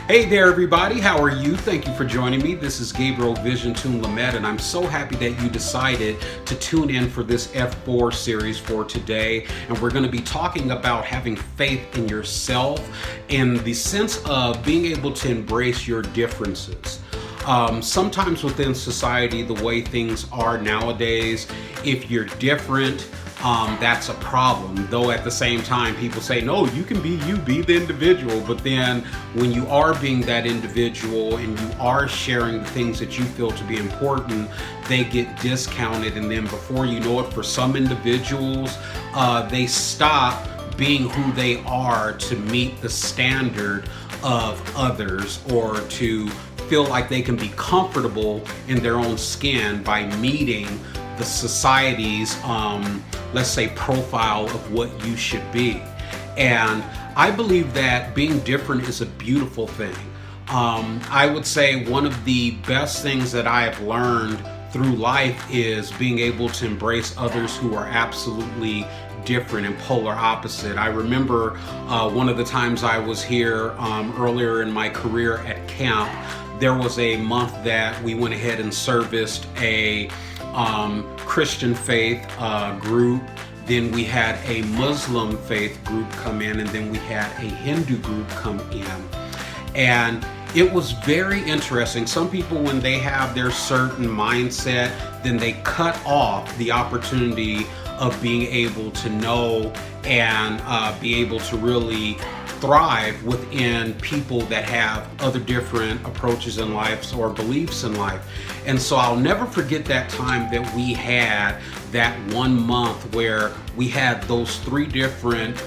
Hey there, everybody. How are you? Thank you for joining me. This is Gabriel Visiontoon Lamette, and I'm so happy that you decided to tune in for this F4 series for today. And we're going to be talking about having faith in yourself in the sense of being able to embrace your differences. Sometimes within society, the way things are nowadays, if you're different, that's a problem. Though at the same time, people say, no, you can be you, be the individual. But then when you are being that individual and you are sharing the things that you feel to be important, they get discounted. And then before you know it, for some individuals, they stop being who they are to meet the standard of others, or to feel like they can be comfortable in their own skin by meeting the society's, let's say, profile of what you should be. And I believe that being different is a beautiful thing. I would say one of the best things that I have learned through life is being able to embrace others who are absolutely different and polar opposite. I remember one of the times I was here earlier in my career at camp, there was a month that we went ahead and serviced a Christian faith group. Then we had a Muslim faith group come in, and then we had a Hindu group come in. And it was very interesting. Some people, when they have their certain mindset, then they cut off the opportunity of being able to know and be able to really thrive within people that have other different approaches in life or beliefs in life. And so I'll never forget that time that we had that 1 month where we had those 3 different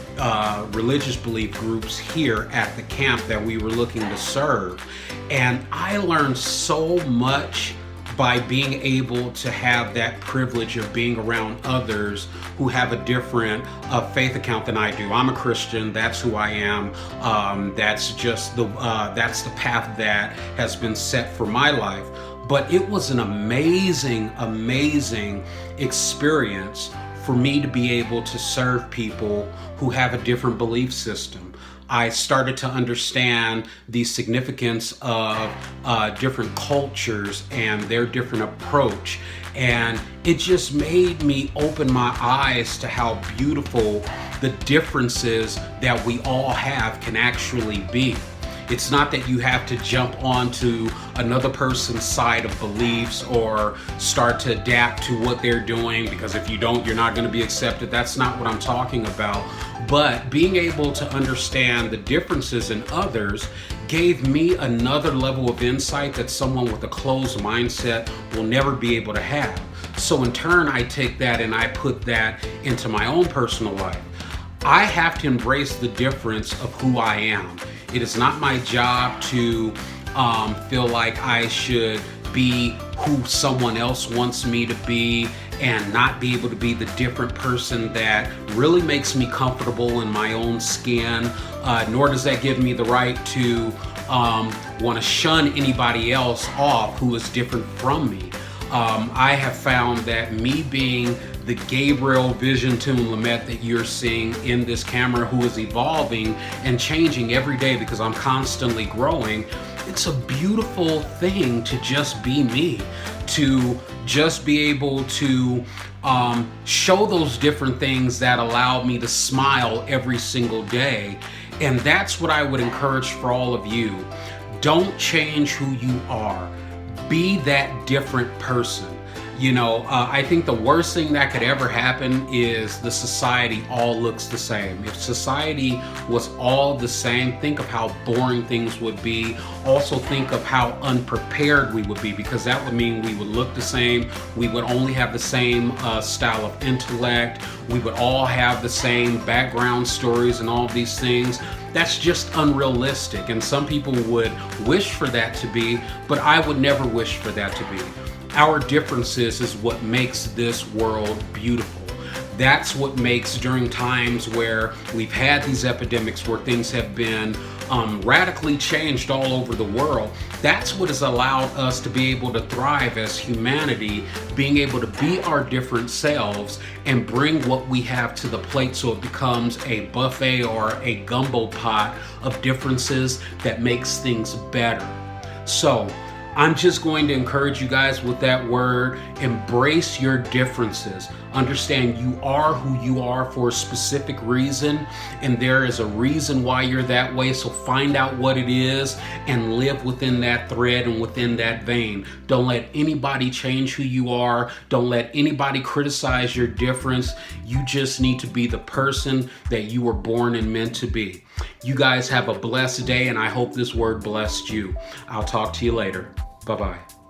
religious belief groups here at the camp that we were looking to serve. And I learned so much by being able to have that privilege of being around others who have a different faith account than I do. I'm a Christian. That's who I am. That's just that's the path that has been set for my life. But it was an amazing, amazing experience for me to be able to serve people who have a different belief system. I started to understand the significance of different cultures and their different approach. And it just made me open my eyes to how beautiful the differences that we all have can actually be. It's not that you have to jump onto another person's side of beliefs or start to adapt to what they're doing, because if you don't, you're not going to be accepted. That's not what I'm talking about. But being able to understand the differences in others gave me another level of insight that someone with a closed mindset will never be able to have. So in turn, I take that and I put that into my own personal life. I have to embrace the difference of who I am. It is not my job to feel like I should be who someone else wants me to be and not be able to be the different person that really makes me comfortable in my own skin, nor does that give me the right to want to shun anybody else off who is different from me. I have found that me being the Gabriel Visiontoon Lamette that you're seeing in this camera, who is evolving and changing every day because I'm constantly growing, it's a beautiful thing to just be me, to just be able to show those different things that allow me to smile every single day. And that's what I would encourage for all of you. Don't change who you are. Be that different person. You know, I think the worst thing that could ever happen is the society all looks the same. If society was all the same, think of how boring things would be. Also think of how unprepared we would be, because that would mean we would look the same. We would only have the same style of intellect. We would all have the same background stories and all of these things. That's just unrealistic. And some people would wish for that to be, but I would never wish for that to be. Our differences is what makes this world beautiful. That's what makes, during times where we've had these epidemics, where things have been radically changed all over the world, that's what has allowed us to be able to thrive as humanity, being able to be our different selves and bring what we have to the plate, so it becomes a buffet or a gumbo pot of differences that makes things better. So I'm just going to encourage you guys with that word: embrace your differences. Understand you are who you are for a specific reason, and there is a reason why you're that way. So find out what it is and live within that thread and within that vein. Don't let anybody change who you are. Don't let anybody criticize your difference. You just need to be the person that you were born and meant to be. You guys have a blessed day, and I hope this word blessed you. I'll talk to you later. Bye-bye.